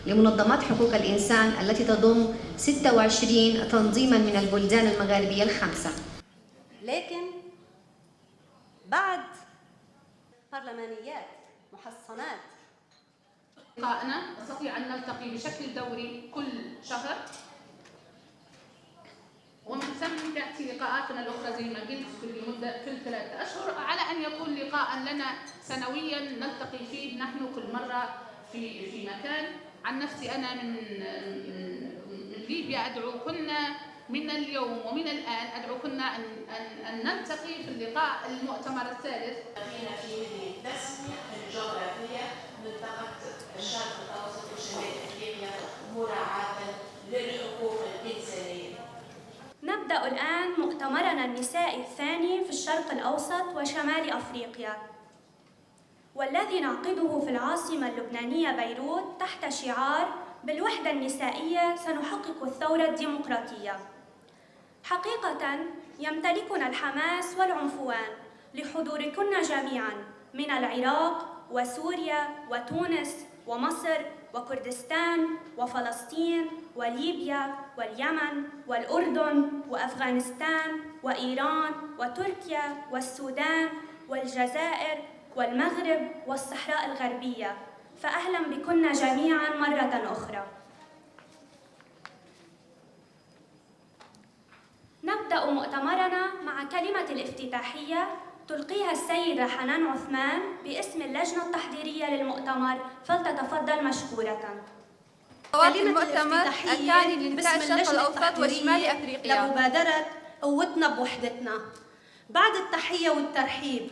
لمنظمات حقوق الإنسان التي تضم 26 تنظيماً من البلدان المغاربية الخمسة. لكن بعد برلمانيات محصنات لقائنا نستطيع أن نلتقي بشكل دوري كل شهر، ومن ثم تأتي لقاءاتنا الأخرى زي ما قلت كل 3 أشهر، على أن يكون لقاء لنا سنويا نلتقي فيه نحن كل مرة في مكان. عن نفسي أنا من ليبيا أدعوكن من اليوم ومن الآن أدعوكن أن نلتقي في اللقاء المؤتمر الثالث. فينا في مدينة تسمية الجغرافية منطقة الشرق الأوسط وشمال أفريقيا مراعاة للحقوق الإنسانية. نبدأ الآن مؤتمرنا النسائي الثاني في الشرق الأوسط وشمال أفريقيا، والذي نعقده في العاصمة اللبنانية بيروت تحت شعار بالوحدة النسائية سنحقق الثورة الديمقراطية. حقيقة يمتلكنا الحماس والعنفوان لحضوركن جميعا من العراق وسوريا وتونس ومصر وكردستان وفلسطين وليبيا واليمن والأردن وأفغانستان وإيران وتركيا والسودان والجزائر والمغرب والصحراء الغربية، فأهلا بكن جميعا مرة أخرى. نبدأ مؤتمرنا مع كلمة الافتتاحية تلقيها السيدة حنان عثمان باسم اللجنة التحضيرية للمؤتمر، فلتتفضل مشكورة. كلمة الافتتاحية باسم اللجنة الأوسط وشمال أفريقيا لمبادرة قوتنا بوحدتنا. بعد التحية والترحيب،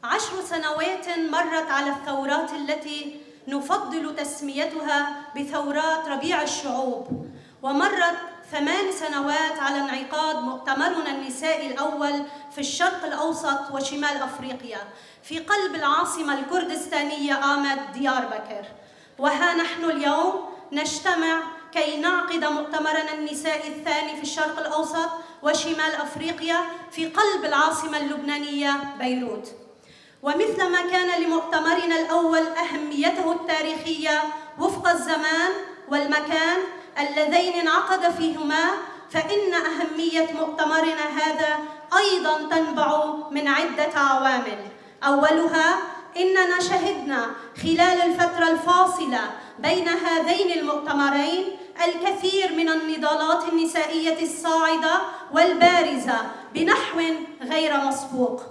10 سنوات مرت على الثورات التي نفضل تسميتها بثورات ربيع الشعوب، ومرت 8 سنوات على انعقاد مؤتمرنا النسائي الأول في الشرق الأوسط وشمال أفريقيا في قلب العاصمة الكردستانية آمد ديار بكر. وها نحن اليوم نجتمع كي نعقد مؤتمرنا النسائي الثاني في الشرق الأوسط وشمال أفريقيا في قلب العاصمة اللبنانية بيروت. ومثلما كان لمؤتمرنا الأول أهميته التاريخية وفق الزمان والمكان اللذين انعقد فيهما، فإن أهمية مؤتمرنا هذا أيضاً تنبع من عدة عوامل. أولها إننا شهدنا خلال الفترة الفاصلة بين هذين المؤتمرين الكثير من النضالات النسائية الصاعدة والبارزة بنحو غير مسبوق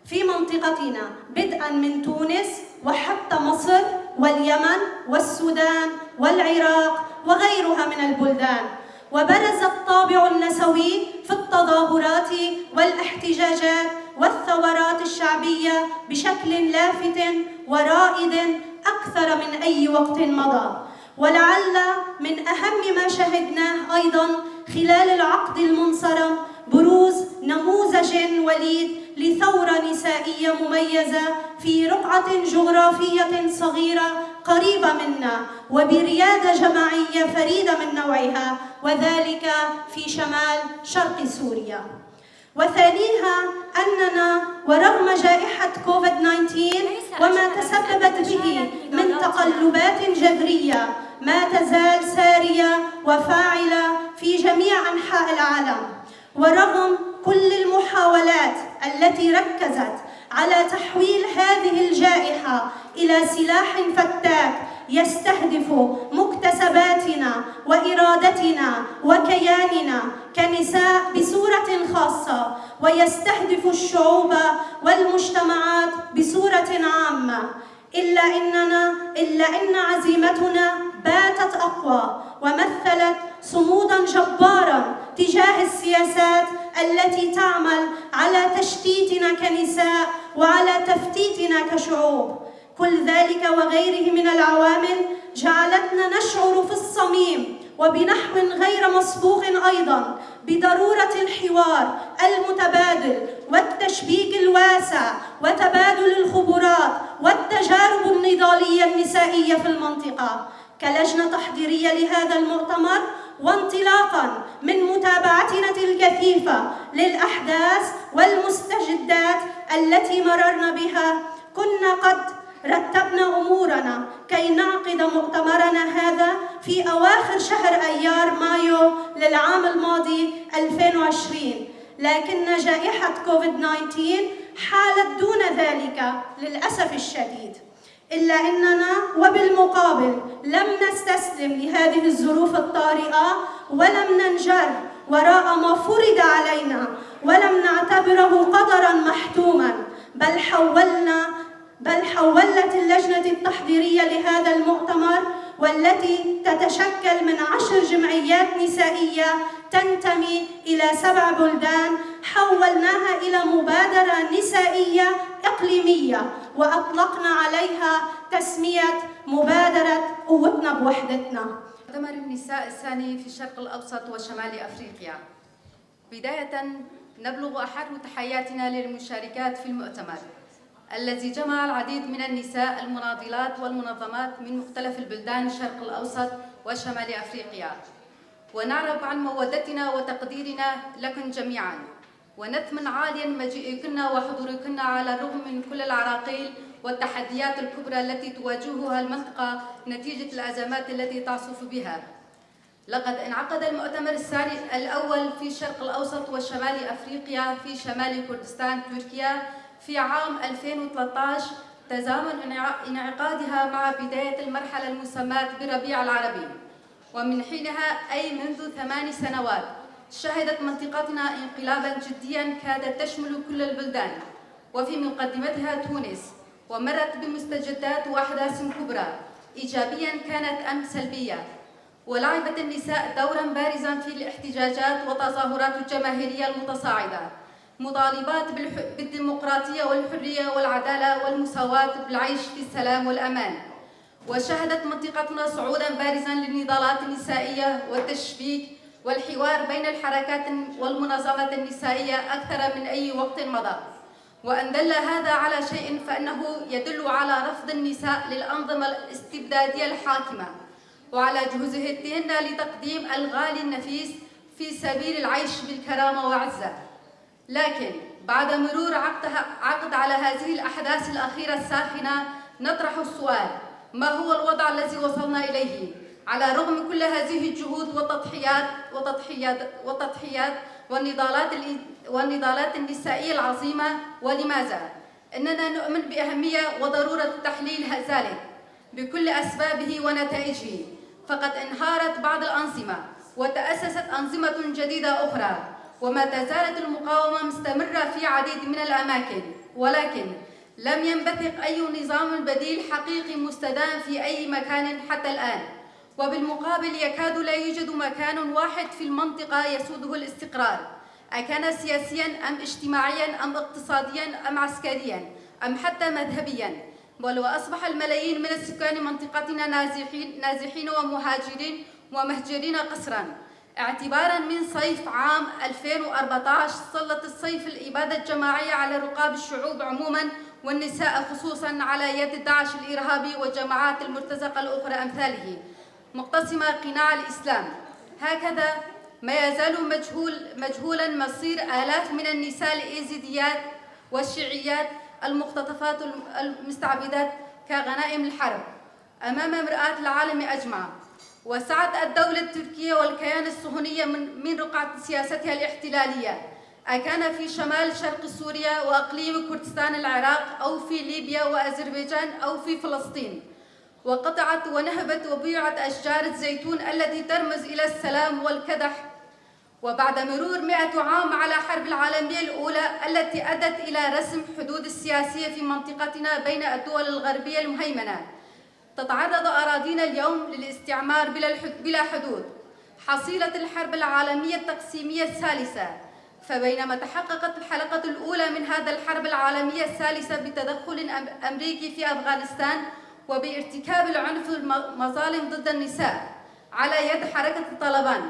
في منطقتنا، بدءاً من تونس وحتى مصر واليمن والسودان والعراق وغيرها من البلدان. وبرز الطابع النسوي في التظاهرات والاحتجاجات والثورات الشعبية بشكل لافت ورائد أكثر من أي وقت مضى. ولعل من أهم ما شهدناه أيضاً خلال العقد المنصرم بروز نموذج وليد لثورة نسائية مميزة في رقعة جغرافية صغيرة قريبة منا وبريادة جماعية فريدة من نوعها، وذلك في شمال شرق سوريا. وثانيها أننا ورغم جائحة كوفيد-19 وما تسببت به من تقلبات جذرية ما تزال سارية وفاعلة في جميع أنحاء العالم، ورغم كل المحاولات التي ركزت على تحويل هذه الجائحة إلى سلاح فتاك يستهدف مكتسباتنا وإرادتنا وكياننا كنساء بصورة خاصة، ويستهدف الشعوب والمجتمعات بصورة عامة، إلا أن عزيمتنا باتت أقوى ومثلت صموداً جباراً تجاه السياسات التي تعمل على تشتيتنا كنساء وعلى تفتيتنا كشعوب. كل ذلك وغيره من العوامل جعلتنا نشعر في الصميم وبنحو غير مسبوق أيضاً بضرورة الحوار المتبادل والتشبيك الواسع وتبادل الخبرات والتجارب النضالية النسائية في المنطقة. كلجنة تحضيرية لهذا المؤتمر، وانطلاقاً من متابعتنا الكثيفة للأحداث والمستجدات التي مررنا بها، كنا قد رتبنا أمورنا كي نعقد مؤتمرنا هذا في أواخر شهر أيار مايو للعام الماضي 2020، لكن جائحة كوفيد-19 حالت دون ذلك للأسف الشديد. إلا أننا وبالمقابل لم نستسلم لهذه الظروف الطارئة ولم ننجر وراء ما فرض علينا ولم نعتبره قدراً محتوماً، بل حولت اللجنة التحضيرية لهذا المؤتمر والتي تتشكل من 10 جمعيات نسائية تنتمي إلى 7 بلدان، حولناها إلى مبادرة نسائية إقليمية وأطلقنا عليها تسمية مبادرة قوتنا بوحدتنا. مؤتمر النساء الثاني في الشرق الأوسط وشمال أفريقيا. بداية نبلغ أحر تحياتنا للمشاركات في المؤتمر الذي جمع العديد من النساء المناضلات والمنظمات من مختلف البلدان الشرق الأوسط وشمال أفريقيا، ونعرف عن مودتنا وتقديرنا لكم جميعا، ونثمن عاليا مجيئكن وحضوركن على الرغم من كل العراقيل والتحديات الكبرى التي تواجهها المنطقة نتيجة الأزمات التي تعصف بها. لقد انعقد المؤتمر الثاني الأول في الشرق الأوسط وشمال أفريقيا في شمال كردستان تركيا في عام 2013 تزامن انعقادها مع بداية المرحلة المسماة بربيع العربي، ومن حينها أي منذ 8 سنوات شهدت منطقتنا انقلابا جديا كادت تشمل كل البلدان وفي مقدمتها تونس، ومرت بمستجدات وأحداث كبرى إيجابيا كانت أم سلبية، ولعبت النساء دورا بارزا في الاحتجاجات والتظاهرات الجماهيرية المتصاعدة، مطالبات بالديمقراطية والحرية والعدالة والمساواة بالعيش في السلام والأمان. وشهدت منطقتنا صعودا بارزا للنضالات النسائية والتشبيك والحوار بين الحركات والمنظمات النسائية أكثر من أي وقت مضى. وأن دل هذا على شيء فإنه يدل على رفض النساء للأنظمة الاستبدادية الحاكمة وعلى جهودهن لتقديم الغالي النفيس في سبيل العيش بالكرامة وعزة. لكن بعد مرور عقد على هذه الأحداث الأخيرة الساخنة نطرح السؤال: ما هو الوضع الذي وصلنا إليه على رغم كل هذه الجهود والتضحيات والنضالات النسائية العظيمة؟ ولماذا؟ إننا نؤمن بأهمية وضرورة تحليل ذلك بكل أسبابه ونتائجه، فقد انهارت بعض الأنظمة وتأسست أنظمة جديدة أخرى، وما تزالت المقاومة مستمرة في عديد من الأماكن، ولكن لم ينبثق أي نظام بديل حقيقي مستدام في أي مكان حتى الآن. وبالمقابل يكاد لا يوجد مكان واحد في المنطقة يسوده الاستقرار، أكان سياسياً أم اجتماعياً أم اقتصادياً أم عسكرياً أم حتى مذهبياً، بل وأصبح الملايين من السكان منطقتنا نازحين ومهاجرين ومهجرين قسراً. اعتباراً من صيف عام 2014 سلط الصيف الإبادة الجماعية على رقاب الشعوب عموماً والنساء خصوصاً على يد داعش الإرهابي والجماعات المرتزقة الأخرى أمثاله، مقتسمة قناع الإسلام. هكذا ما يزال مجهولاً مصير آلاف من النساء الإيزيديات والشيعيات المختطفات المستعبدات كغنائم الحرب أمام مرآة العالم أجمع. وسعت الدولة التركية والكيان الصهيوني من رقعة سياستها الاحتلالية، أكان في شمال شرق سوريا وأقليم كردستان العراق أو في ليبيا وأذربيجان أو في فلسطين، وقطعت ونهبت وبيعت أشجار الزيتون التي ترمز إلى السلام والكدح. وبعد مرور 100 عام على الحرب العالمية الأولى التي أدت إلى رسم حدود السياسية في منطقتنا بين الدول الغربية المهيمنة، تتعرض أراضينا اليوم للاستعمار بلا حدود حصيلة الحرب العالمية التقسيمية الثالثة. فبينما تحققت الحلقة الأولى من هذا الحرب العالمية الثالثة بتدخل أمريكي في أفغانستان وبارتكاب العنف والمظالم ضد النساء على يد حركة طالبان،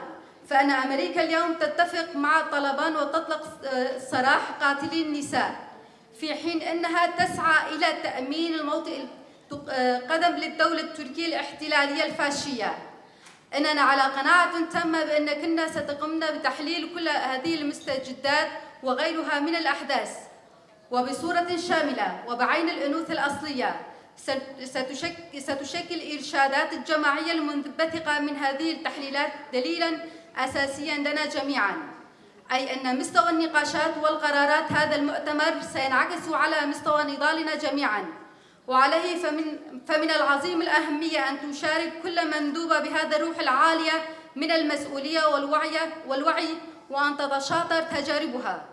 فإن أمريكا اليوم تتفق مع طالبان وتطلق سراح قاتلي النساء، في حين أنها تسعى إلى تأمين الموطئ قدم للدولة التركية الاحتلالية الفاشية. إننا على قناعة تامة بأن كنا ستقمنا بتحليل كل هذه المستجدات وغيرها من الأحداث وبصورة شاملة وبعين الأنوثة الأصلية، ستشكل إرشادات الجماعية المنبثقة من هذه التحليلات دليلاً أساسياً لنا جميعاً، أي أن مستوى النقاشات والقرارات هذا المؤتمر سينعكس على مستوى نضالنا جميعاً، وعليه فمن العظيم الأهمية أن تشارك كل مندوبة بهذا الروح العالية من المسؤولية والوعي وأن تتشاطر تجاربها.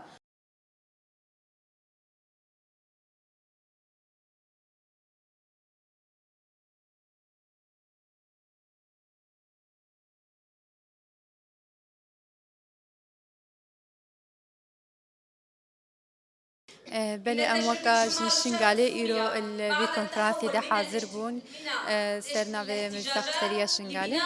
بله ام وکا جیشنگاله ایرو الوی کنفرانسی ده حاضر بون سرناوی مجلس سریا شنگاله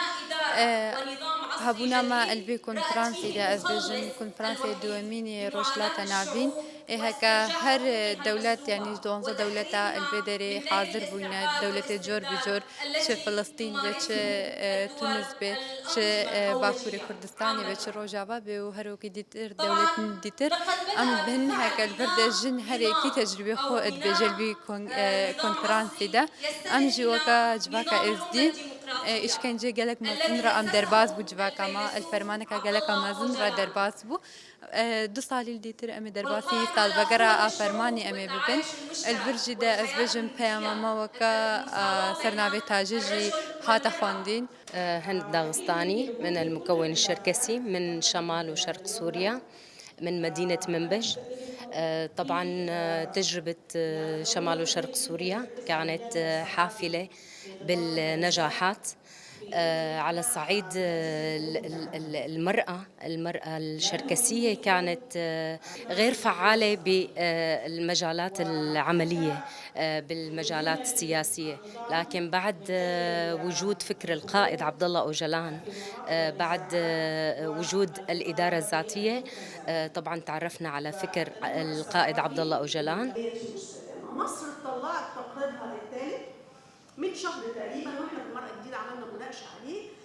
هبونا ما الوی کنفرانسی ده از بجن کنفرانسی دومینی روشلات ناوین هكا هر دولت يعني 12 دولة البدري حاضر بونا دولة جور بجور ش فلسطين بش تونس بش باكوري كردستاني بش روجافا بوهروكي ديتر دولة ديتر ام بهن هكا البرد جن هريكي تجربة خو بجلبي كونفرانسي ده ام جوكا جواكا اس دي إشكنجة جالك مازن را ام درباز بو جواكا ما الفرمانكا جالك مازن را درباز بو دو سالي ديتر امي درباسي سال بقرا فرماني امي ببن البرج ده ازبجم بياما وكا سرنابي تاجيجي هاتا خواندين. هند داغستاني من المكون الشركسي من شمال وشرق سوريا من مدينة منبج. طبعا تجربة شمال وشرق سوريا كانت حافلة بالنجاحات على الصعيد المرأة الشركسية كانت غير فعالة بالمجالات العملية بالمجالات السياسية، لكن بعد وجود فكر القائد عبد الله أوجلان بعد وجود الإدارة الذاتية طبعا تعرفنا على فكر القائد عبد الله أوجلان. مصر طلعت تقريرها الثالث من شهر تقريبا، واحنا في المرأة الجديدة عملنا مناقشة عليه